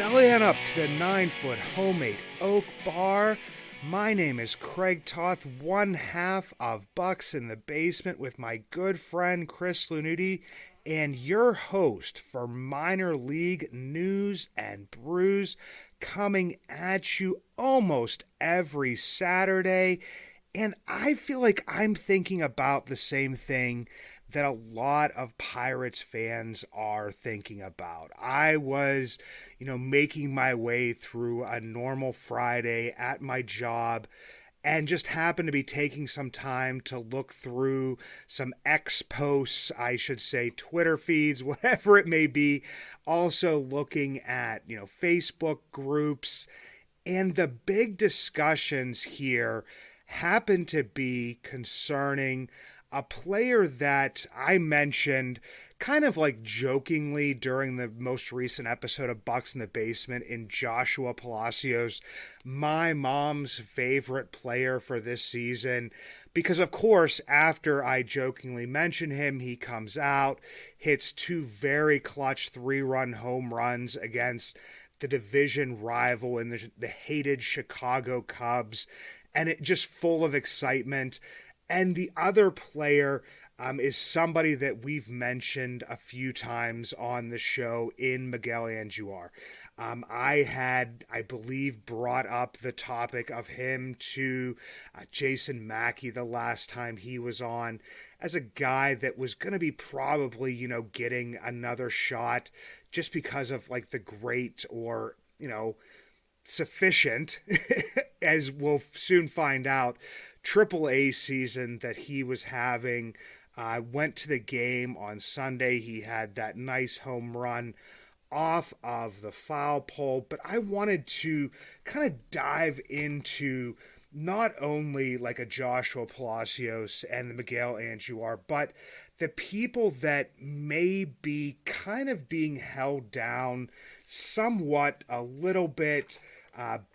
Belly on up to the 9-foot homemade oak bar. My name is Craig Toth, one half of Bucs in the Basement with my good friend Chris Lanuti, and your host for minor league news and brews, coming at you almost every Saturday. And I feel like I'm thinking about the same thing that a lot of Pirates fans are thinking about. I was, making my way through a normal Friday at my job and just happened to be taking some time to look through some X posts, I should say, Twitter feeds, whatever it may be. Also looking at, Facebook groups. And the big discussions here happen to be concerning a player that I mentioned kind of like jokingly during the most recent episode of Bucs in the Basement in Joshua Palacios, my mom's favorite player for this season. Because, of course, after I jokingly mention him, he comes out, hits two very clutch 3-run home runs against the division rival in the hated Chicago Cubs, and it just full of excitement. And the other player is somebody that we've mentioned a few times on the show in Miguel Andujar. I had, I believe, brought up the topic of him to Jason Mackey the last time he was on as a guy that was going to be probably, getting another shot just because of like the great or, sufficient, as we'll soon find out, AAA season that he was having. Went to the game on Sunday. He had that nice home run off of the foul pole, but I wanted to kind of dive into not only like a Joshua Palacios and the Miguel Andujar, but the people that may be kind of being held down somewhat a little bit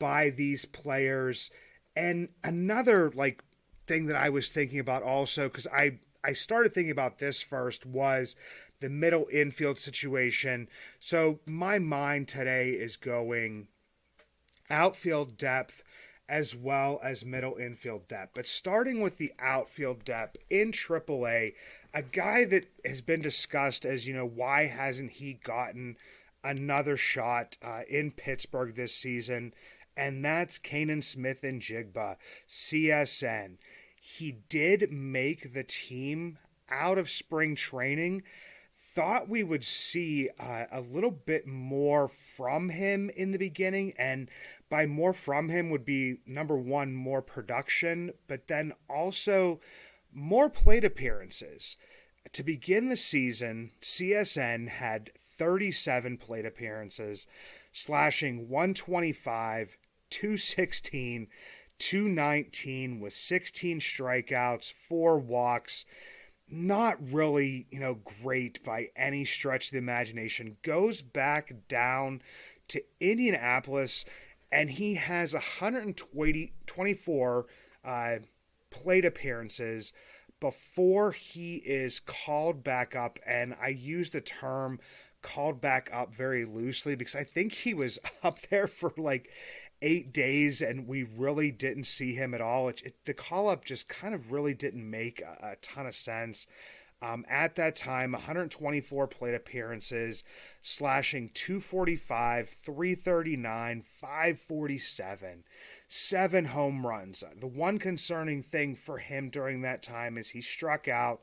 by these players. And another like thing that I was thinking about also, because I started thinking about this first, was the middle infield situation. So my mind today is going outfield depth as well as middle infield depth. But starting with the outfield depth in AAA, a guy that has been discussed as, why hasn't he gotten another shot in Pittsburgh this season? And that's Canaan Smith-Njigba, CSN. He did make the team out of spring training. Thought we would see a little bit more from him in the beginning, and by more from him would be, number one, more production, but then also more plate appearances. To begin the season, CSN had 37 plate appearances, slashing 125, 216, 219 with 16 strikeouts, 4 walks. Not really, great by any stretch of the imagination. Goes back down to Indianapolis, and he has 124 plate appearances before he is called back up. And I use the term called back up very loosely because I think he was up there for like 8 days and we really didn't see him at all. The call-up just kind of really didn't make a ton of sense. At that time, 124 plate appearances, slashing 245, 339, 547, 7 home runs. The one concerning thing for him during that time is he struck out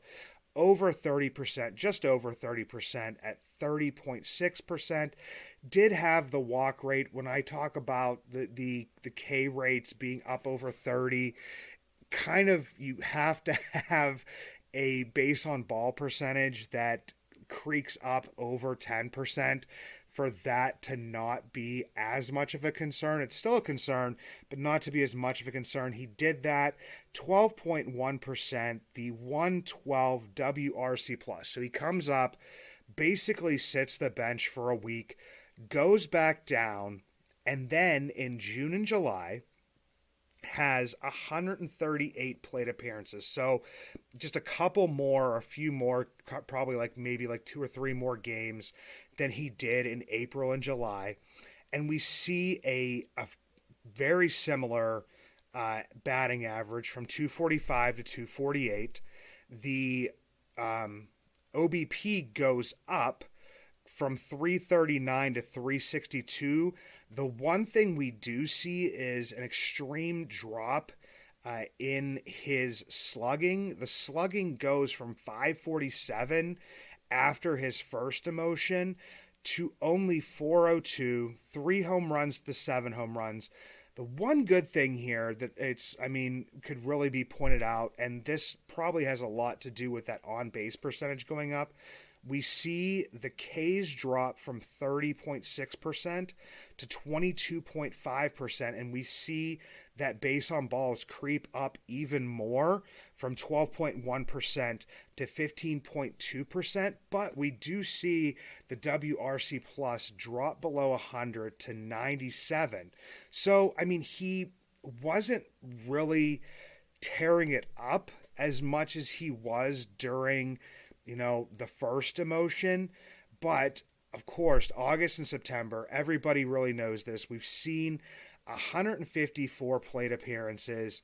over 30%, just over 30% at 30.6%. Did have the walk rate. When I talk about the K rates being up over 30, kind of you have to have a base on ball percentage that creaks up over 10% for that to not be as much of a concern. It's still a concern, but not to be as much of a concern. He did that, 12.1%, the 112 WRC plus. So he comes up, basically sits the bench for a week, goes back down, and then in June and July has 138 plate appearances. So just a couple more, a few more, probably maybe 2 or 3 more games than he did in April and July. and we see a very similar batting average from 245 to 248. The OBP goes up from 339 to 362. The one thing we do see is an extreme drop in his slugging. The slugging goes from 547 after his first emotion to only 402, 3 home runs to 7 home runs. The one good thing here that could really be pointed out, and this probably has a lot to do with that on-base percentage going up, we see the Ks drop from 30.6% to 22.5%, and we see that base on balls creep up even more from 12.1% to 15.2%, but we do see the WRC plus drop below 100 to 97. So, he wasn't really tearing it up as much as he was during the first emotion. But of course, August and September, everybody really knows this. We've seen 154 plate appearances,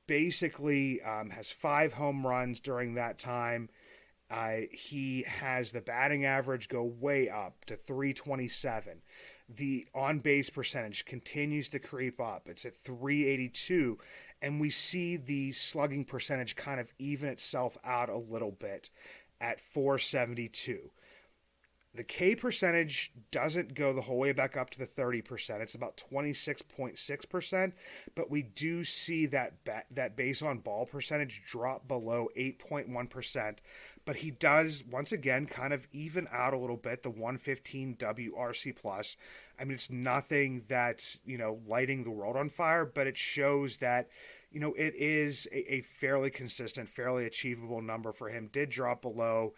basically has 5 home runs during that time. He has the batting average go way up to 327. The on-base percentage continues to creep up. It's at 382. And we see the slugging percentage kind of even itself out a little bit at 472. The K percentage doesn't go the whole way back up to the 30%. It's about 26.6%, but we do see that base on ball percentage drop below 8.1%. But he does, once again, kind of even out a little bit, the 115 WRC plus. It's nothing that's, lighting the world on fire, but it shows that, it is a fairly consistent, fairly achievable number for him. Did drop below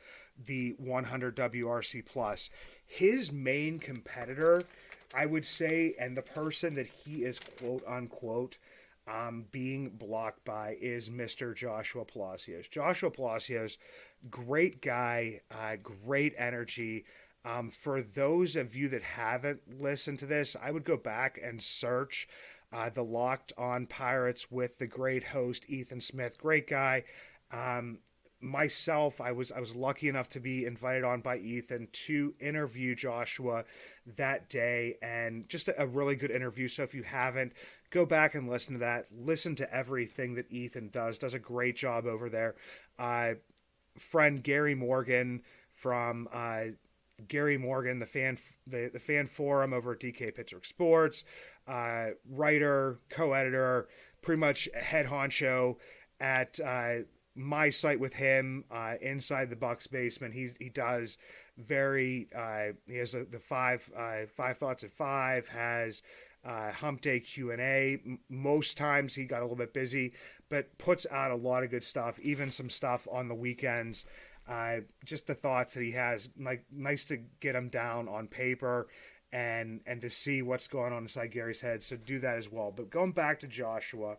the 100 WRC plus. His main competitor, I would say, and the person that he is quote unquote being blocked by, is Mr. Joshua Palacios. Joshua Palacios, great guy, great energy. For those of you that haven't listened to this, I would go back and search the Locked On Pirates with the great host Ethan Smith. Great guy. Myself, I was lucky enough to be invited on by Ethan to interview Joshua that day, and just a really good interview. So if you haven't, go back and listen to that. Listen to everything that Ethan does. Does a great job over there. Friend Gary Morgan from Gary Morgan, the fan forum over at DK Pittsburgh Sports, writer, co-editor, pretty much head honcho at my site with him inside the Bucs basement. He does very he has the five thoughts at 5, has Hump Day Q&A. Most times he got a little bit busy, but puts out a lot of good stuff, even some stuff on the weekends. Just the thoughts that he has, like, nice to get them down on paper and to see what's going on inside Gary's head. So do that as well. But going back to Joshua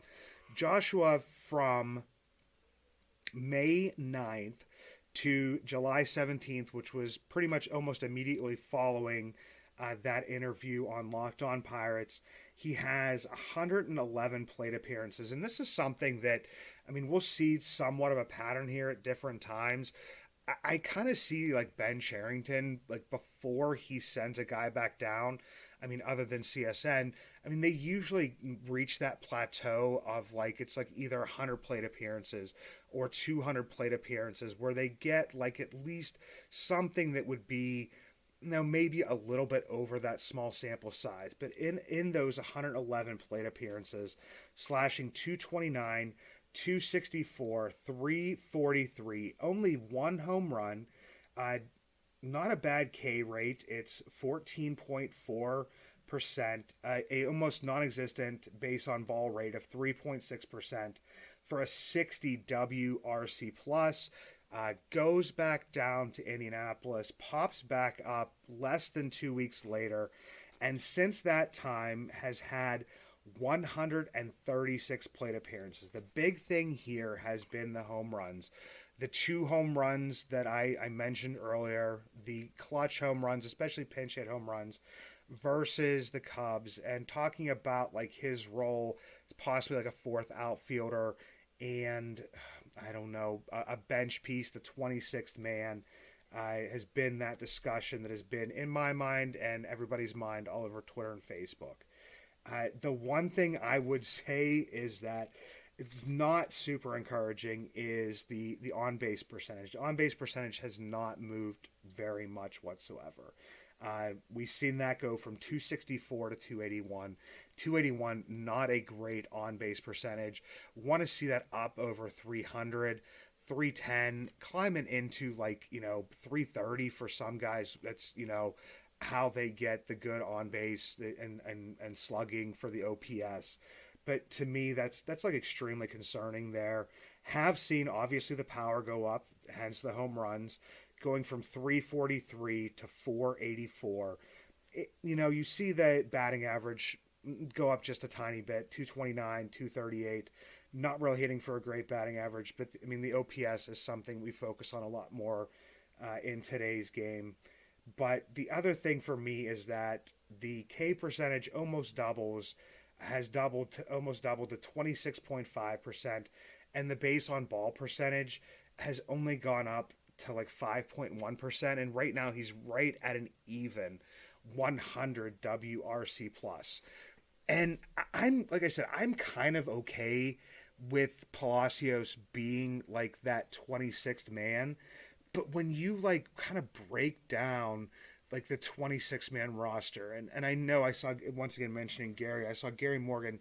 from May 9th to July 17th, which was pretty much almost immediately following that interview on Locked On Pirates, he has 111 plate appearances. And this is something that, we'll see somewhat of a pattern here at different times. I kind of see, like, Ben Cherington, like, before he sends a guy back down, other than CSN, they usually reach that plateau of, like, it's like either 100 plate appearances or 200 plate appearances where they get, like, at least something that would be, maybe a little bit over that small sample size. But in those 111 plate appearances, slashing 229, 264, 343, only 1 home run, not a bad K rate. It's 14.4%, a almost non-existent base on ball rate of 3.6% for a 60 WRC plus. Goes back down to Indianapolis, pops back up less than 2 weeks later, and since that time has had 136 plate appearances. The big thing here has been the home runs. The 2 home runs that I mentioned earlier, the clutch home runs, especially pinch hit home runs, versus the Cubs, and talking about like his role, possibly like a fourth outfielder, and I don't know, a bench piece, the 26th man, has been that discussion that has been in my mind and everybody's mind all over Twitter and Facebook. The one thing I would say is that it's not super encouraging is the on base percentage. The on base percentage has not moved very much whatsoever. We've seen that go from 264 to 281. 281, not a great on base percentage. Want to see that up over 300. 310, climbing into like, 330 for some guys. That's, how they get the good on base and slugging for the OPS. But to me, that's like extremely concerning there. Have seen obviously the power go up, hence the home runs, going from 343 to 484. You see the batting average go up just a tiny bit, 229, 238. Not really hitting for a great batting average, but I mean the OPS is something we focus on a lot more in today's game. But the other thing for me is that the K percentage has almost doubled to 26.5%, and the base on ball percentage has only gone up to like 5.1%, and right now he's right at an even 100 WRC plus. And I'm, like I said, I'm kind of okay with Palacios being like that 26th man. But when you like kind of break down like the 26-man roster, and I know I saw, once again mentioning Gary, I saw Gary Morgan,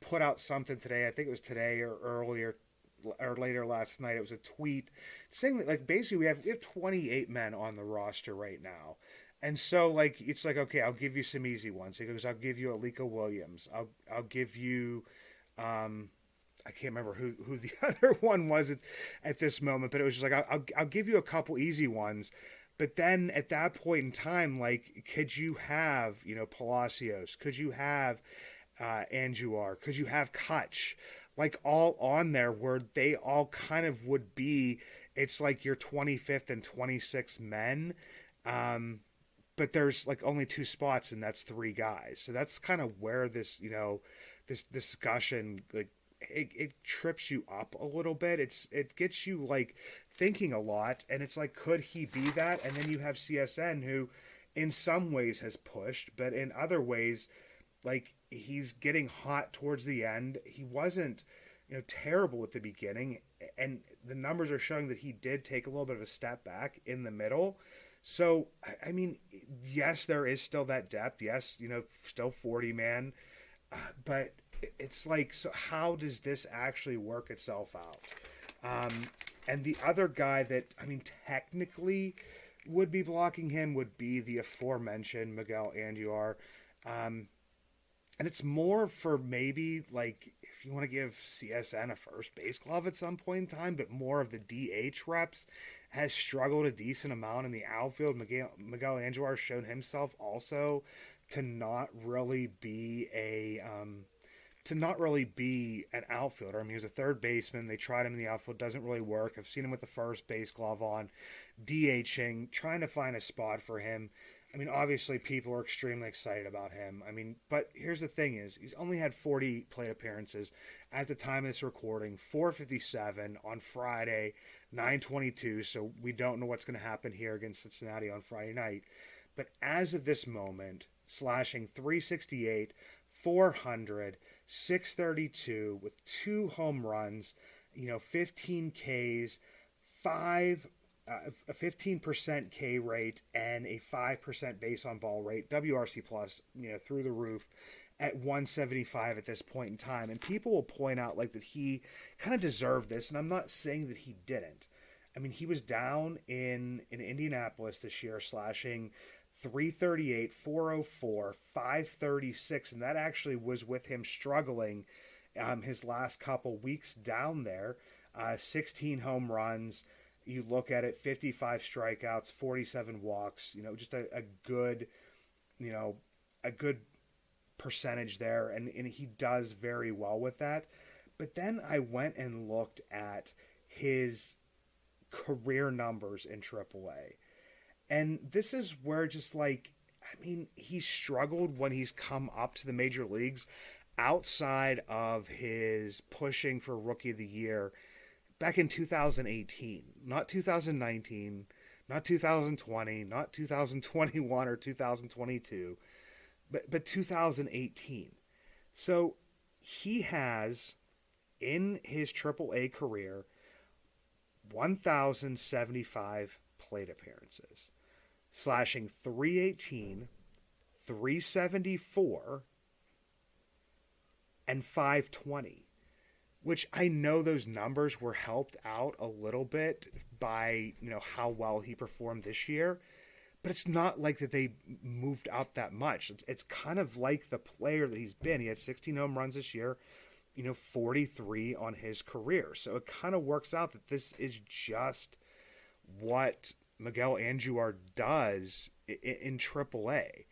put out something today. I think it was today or earlier or later last night. It was a tweet saying that like basically we have 28 men on the roster right now. And so, like, it's like, okay, I'll give you some easy ones. He goes, I'll give you Alika Williams. I'll give you, I can't remember who the other one was at this moment, but it was just like, I'll give you a couple easy ones. But then at that point in time, like, could you have, Palacios? Could you have Angular? Could you have Kutch? Like, all on there where they all kind of would be, it's like your 25th and 26th men. But there's like only two spots, and that's three guys. So that's kind of where this, this discussion, like, it trips you up a little bit. It gets you like thinking a lot, and it's like, could he be that? And then you have CSN, who in some ways has pushed, but in other ways, like, he's getting hot towards the end. He wasn't, terrible at the beginning, and the numbers are showing that he did take a little bit of a step back in the middle. So, I mean, yes, there is still that depth. Yes, still 40 man. But it's like, so how does this actually work itself out? And the other guy that, I mean, technically would be blocking him would be the aforementioned Miguel Andujar. And it's more for maybe, like, if you want to give CSN a first base glove at some point in time, but more of the DH reps, has struggled a decent amount in the outfield. Miguel Andujar has shown himself also to not really be an outfielder. I mean, he was a third baseman. They tried him in the outfield, doesn't really work. I've seen him with the first base glove on, DHing, trying to find a spot for him. I mean, obviously people are extremely excited about him. I mean, but here's the thing is, he's only had 40 plate appearances at the time of this recording, 457 on Friday, 9:22, so we don't know what's going to happen here against Cincinnati on Friday night. But as of this moment, slashing 368, 400, 632 with 2 home runs, 15 Ks, a 15% K rate and a 5% base on ball rate, WRC plus, through the roof at 175 at this point in time. And people will point out like that he kind of deserved this, and I'm not saying that he didn't. I mean, he was down in Indianapolis this year, slashing 338, 404, 536, and that actually was with him struggling his last couple weeks down there. 16 home runs. You look at it, 55 strikeouts, 47 walks, just a good, a good percentage there. And he does very well with that. But then I went and looked at his career numbers in AAA. And this is where just like, I mean, he's struggled when he's come up to the major leagues outside of his pushing for Rookie of the Year back in 2018, not 2019, not 2020, not 2021 or 2022, but 2018. So he has, in his AAA career, 1,075 plate appearances, slashing 318, 374, and 520, which I know those numbers were helped out a little bit by, how well he performed this year, but it's not like that they moved up that much. It's kind of like the player that he's been. He had 16 home runs this year, 43 on his career. So it kind of works out that this is just what Miguel Andujar does in AAA.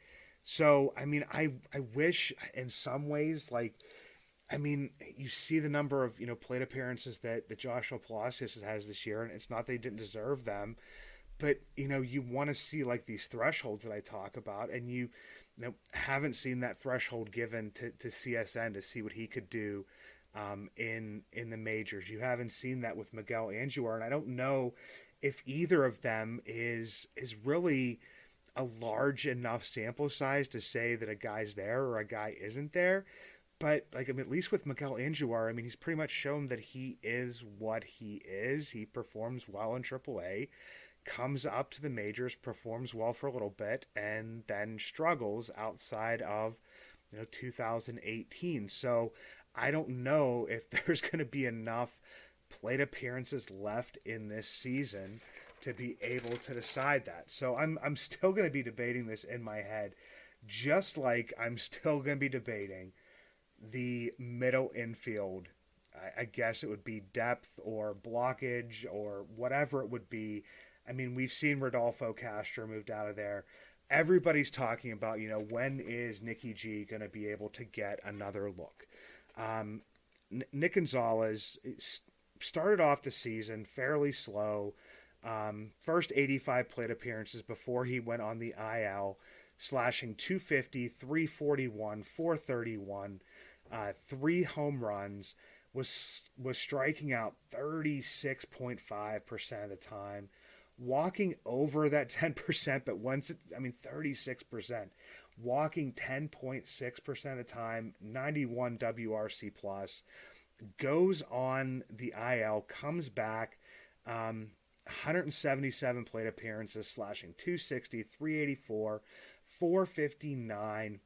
So, I mean, I wish in some ways, you see the number of, plate appearances that Joshua Palacios has this year, and it's not that he didn't deserve them, but, you want to see like these thresholds that I talk about, and you haven't seen that threshold given to CSN to see what he could do in the majors. You haven't seen that with Miguel Andujar, and I don't know if either of them is really a large enough sample size to say that a guy's there or a guy isn't there. But at least with Miguel Andujar, he's pretty much shown that he is what he is. He performs well in AAA, comes up to the majors, performs well for a little bit, and then struggles outside of 2018. So I don't know if there's going to be enough plate appearances left in this season to be able to decide that. So I'm still going to be debating this in my head, just like I'm still going to be debating the middle infield. I guess it would be depth or blockage or whatever it would be. We've seen Rodolfo Castro moved out of there. Everybody's talking about, when is Nicky G going to be able to get another look? Nick Gonzalez started off the season fairly slow. First 85 plate appearances before he went on the IL, slashing 250, 341, 431, 3 home runs, was striking out 36.5% of the time, walking over that 10%, but 36%, walking 10.6% of the time, 91 WRC plus, goes on the IL, comes back, 177 plate appearances, slashing 260, 384, 459.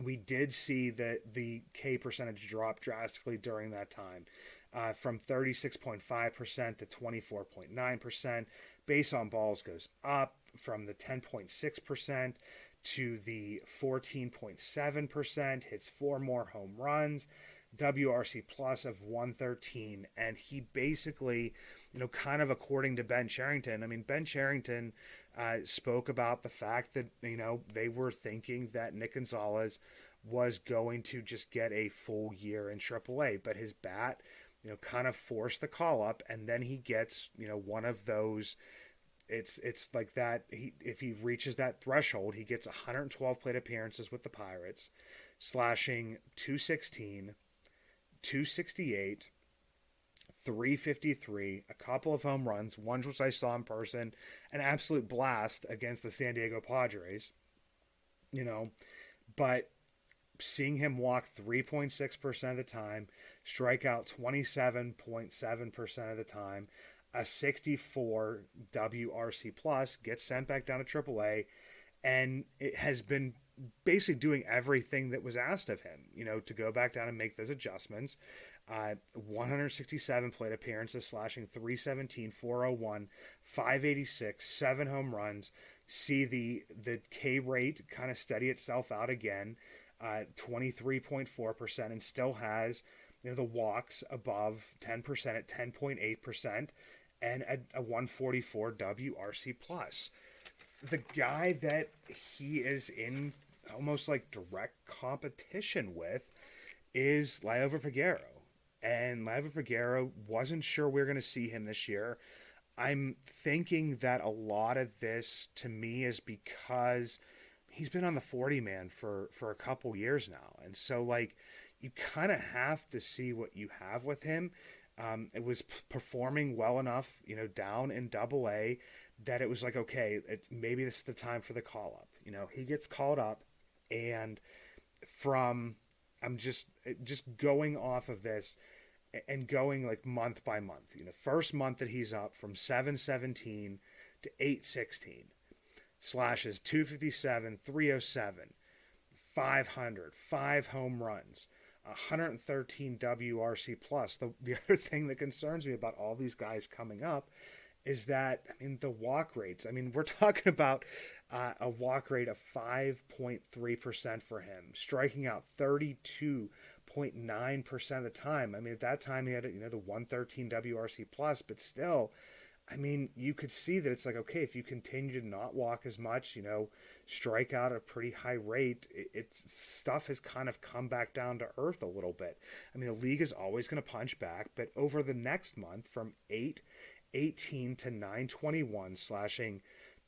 We did see that the K percentage drop drastically during that time, from 36.5% to 24.9%. Base on balls goes up from the 10.6% to the 14.7%, hits 4 more home runs, WRC plus of 113, and he basically, kind of according to Ben Cherington, Ben Cherington spoke about the fact that, they were thinking that Nick Gonzalez was going to just get a full year in AAA, but his bat, kind of forced the call up, and then he gets, one of those. It's like that. If he reaches that threshold, he gets 112 plate appearances with the Pirates, slashing 216, 268, 353, a couple of home runs, one which I saw in person, an absolute blast against the San Diego Padres. But seeing him walk 3.6% of the time, strike out 27.7% of the time, a 64 WRC plus, gets sent back down to AAA, and it has been basically doing everything that was asked of him, to go back down and make those adjustments. 167 plate appearances, slashing 317, 401, 586, 7 home runs. See the K rate kind of steady itself out again, 23.4%, and still has the walks above 10% at 10.8%, and a 144 WRC plus. The guy that he is in almost like direct competition with is Liover Peguero. And Liover Peguero, wasn't sure we were going to see him this year. I'm thinking that a lot of this, to me, is because he's been on the 40 man for a couple years now. And so, like, you kind of have to see what you have with him. It was performing well enough, down in double A that it was like, okay, maybe this is the time for the call up. He gets called up, and from I'm just going off of this and going like month by month. First month that he's up from 717 to 816, slashes 257, 307, 500, 5 home runs, 113 WRC plus. The other thing that concerns me about all these guys coming up is that, I mean, the walk rates. I mean, we're talking about a walk rate of 5.3% for him, striking out 32.9% of the time. I mean, at that time he had, the 113 WRC plus, but still, I mean, you could see that it's like, okay, if you continue to not walk as much, strike out at a pretty high rate, it's stuff has kind of come back down to earth a little bit. I mean, the league is always going to punch back, but over the next month from 818 to 921, slashing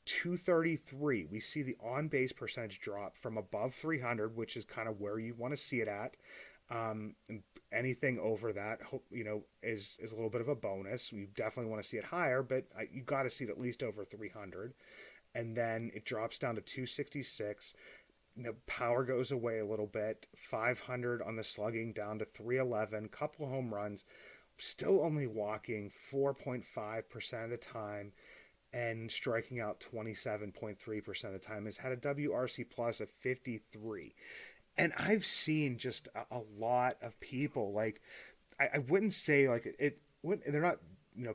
233, we see the on-base percentage drop from above 300, which is kind of where you want to see it at. Anything over that, is a little bit of a bonus. You definitely want to see it higher, but you got to see it at least over 300. And then it drops down to 266. The power goes away a little bit. 500 on the slugging, down to 311. Couple home runs. Still only walking 4.5% of the time and striking out 27.3% of the time. Has had a WRC plus of 53. And I've seen just a lot of people, like, I wouldn't say like they're not,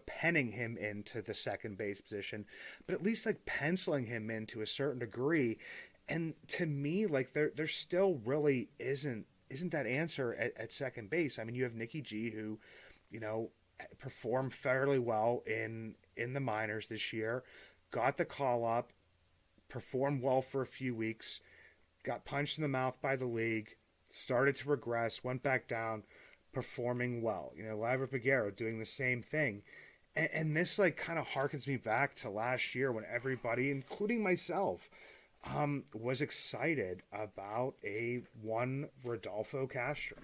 penning him into the second base position, but at least like penciling him in to a certain degree. And to me, like, there still really isn't that answer at second base. I mean, you have Nicky G, who, performed fairly well in the minors this year, got the call up, performed well for a few weeks, got punched in the mouth by the league, started to regress, went back down, performing well. Liover Peguero doing the same thing. And this, like, kind of harkens me back to last year when everybody, including myself, was excited about one Rodolfo Castro.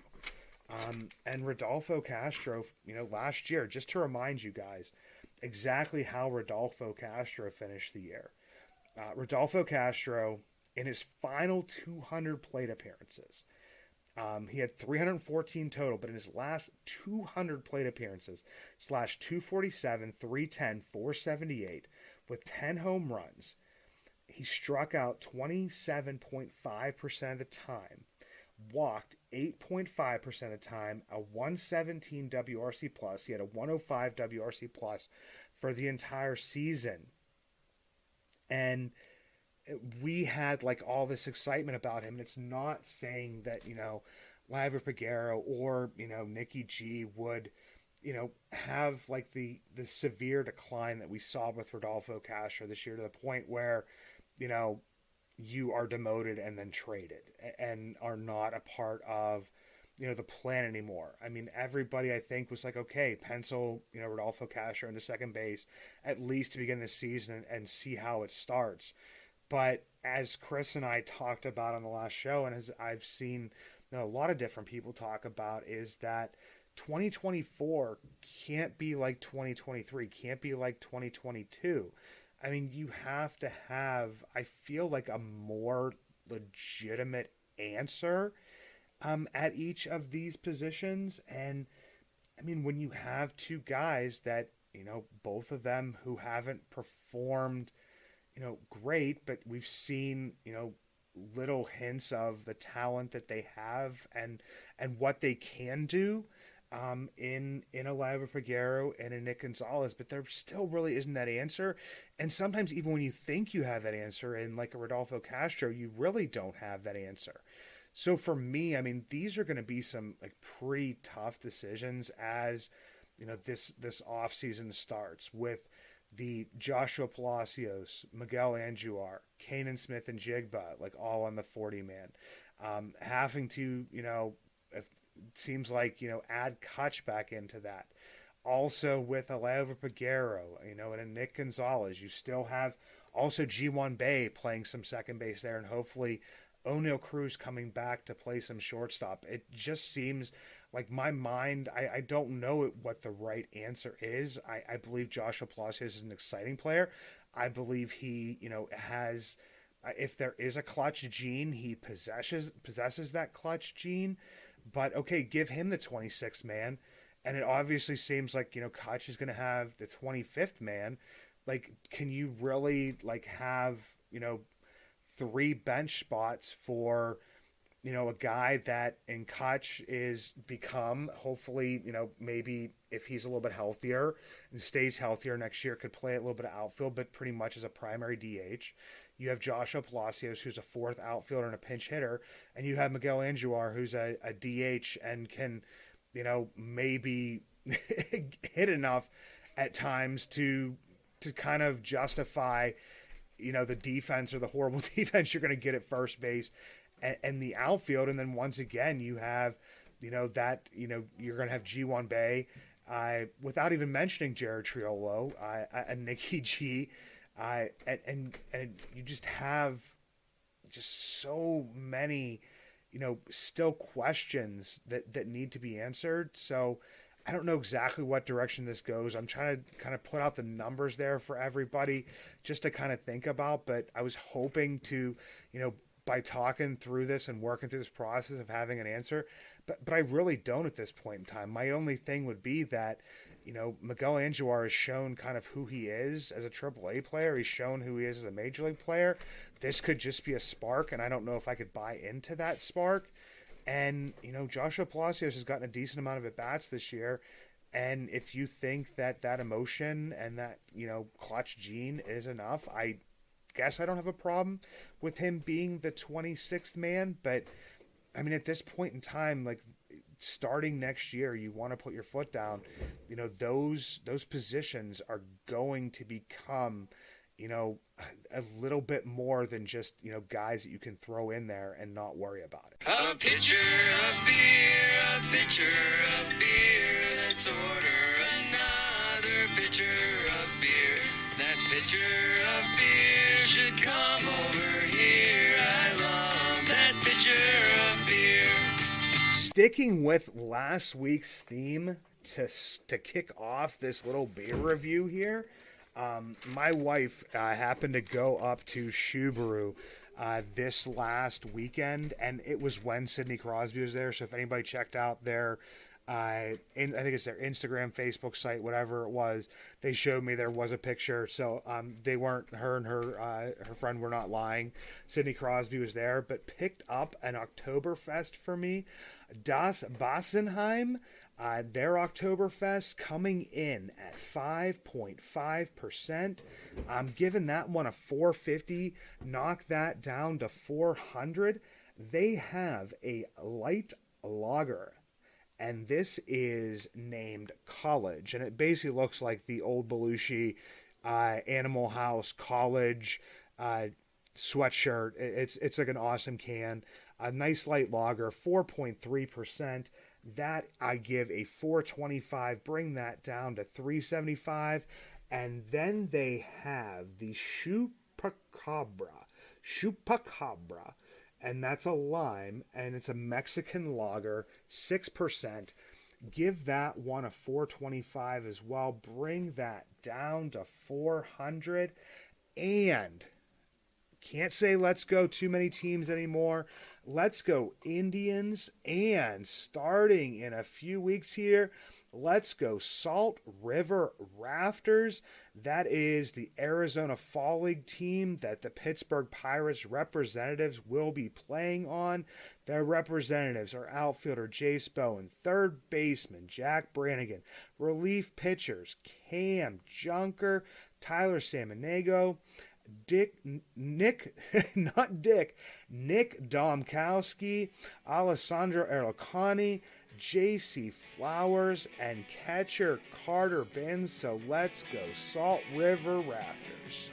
And Rodolfo Castro, last year, just to remind you guys exactly how Rodolfo Castro finished the year. Rodolfo Castro, in his final 200 plate appearances, he had 314 total, but in his last 200 plate appearances, slashed 247, 310, 478, with 10 home runs. He struck out 27.5% of the time, walked 8.5% of the time, a 117 WRC plus. He had a 105 WRC plus for the entire season. And we had like all this excitement about him. And it's not saying that, Liover Peguero or, Nicky G would, have like the severe decline that we saw with Rodolfo Castro this year, to the point where, you are demoted and then traded and are not a part of, the plan anymore. I mean, everybody, I think, was like, okay, pencil, Rodolfo Castro into second base, at least to begin the season and see how it starts. But as Chris and I talked about on the last show, and as I've seen a lot of different people talk about, is that 2024 can't be like 2023, can't be like 2022. I mean, you have to have, I feel like, a more legitimate answer at each of these positions. And I mean, when you have two guys that, both of them who haven't performed, great, but we've seen, little hints of the talent that they have and what they can do in a Liover Peguero and a Nick Gonzalez, but there still really isn't that answer. And sometimes even when you think you have that answer in like a Rodolfo Castro, you really don't have that answer. So for me, I mean, these are going to be some like pretty tough decisions as, this offseason starts with the Joshua Palacios, Miguel Andujar, Kanan Smith, and Jigba, like all on the 40-man. Having to, it seems like, add Kutch back into that. Also with a Liover Peguero, and a Nick Gonzalez, you still have Also, G1 Bay playing some second base there, and hopefully O'Neal Cruz coming back to play some shortstop. It just seems like my mind, I don't know what the right answer is. I believe Joshua Palacios is an exciting player. I believe he, has, if there is a clutch gene, he possesses that clutch gene. But okay, give him the 26th man. And it obviously seems like, Koch is going to have the 25th man. Like, can you really have, three bench spots for, a guy that in Koch is become, hopefully, maybe if he's a little bit healthier and stays healthier next year, could play a little bit of outfield, but pretty much as a primary DH. You have Joshua Palacios, who's a fourth outfielder and a pinch hitter, and you have Miguel Andujar, who's a DH and can, maybe hit enough at times to kind of justify, the defense or the horrible defense you're going to get at first base and the outfield. And then once again, you have, you're going to have G1 Bay, without even mentioning Jared Triolo, and Nicky G, and you just have just so many, still questions that need to be answered. So I don't know exactly what direction this goes. I'm trying to kind of put out the numbers there for everybody just to kind of think about, but I was hoping to, by talking through this and working through this process of having an answer, but I really don't at this point in time. My only thing would be that, Miguel Andujar has shown kind of who he is as a AAA player. He's shown who he is as a major league player. This could just be a spark, and I don't know if I could buy into that spark. And, Joshua Palacios has gotten a decent amount of at-bats this year. And if you think that emotion and that, clutch gene is enough, I guess I don't have a problem with him being the 26th man. But, I mean, at this point in time, like, starting next year, you want to put your foot down. Those positions are going to become, a little bit more than just, guys that you can throw in there and not worry about it. A pitcher of beer, a pitcher of beer. Let's order another pitcher of beer. That pitcher of beer should come over here. I love that pitcher of beer. Sticking with last week's theme to kick off this little beer review here, my wife happened to go up to Subaru this last weekend, and it was when Sidney Crosby was there. So if anybody checked out their, I think it's their Instagram, Facebook site, whatever it was, they showed me there was a picture. So they weren't, her and her friend were not lying. Sidney Crosby was there, but picked up an Oktoberfest for me. Das Bassenheim. Their Oktoberfest coming in at 5.5%. I'm giving that one a 450. Knock that down to 400. They have a light lager, and this is named College, and it basically looks like the old Belushi Animal House College sweatshirt. It's like an awesome can. A nice light lager, 4.3%. That I give a 425, bring that down to 375. And then they have the Chupacabra, and that's a lime, and it's a Mexican lager, 6%. Give that one a 425 as well, bring that down to 400. And can't say let's go too many teams anymore. Let's go Indians, and starting in a few weeks here, let's go Salt River Rafters. That is the Arizona Fall League team that the Pittsburgh Pirates representatives will be playing on. Their representatives are outfielder Jace Bowen, third baseman Jack Brannigan, relief pitchers Cam Junker, Tyler Samaniego, Nick Domkowski, Alessandro Erlicani, J.C. Flowers, and catcher Carter Benz. So let's go Salt River Rafters.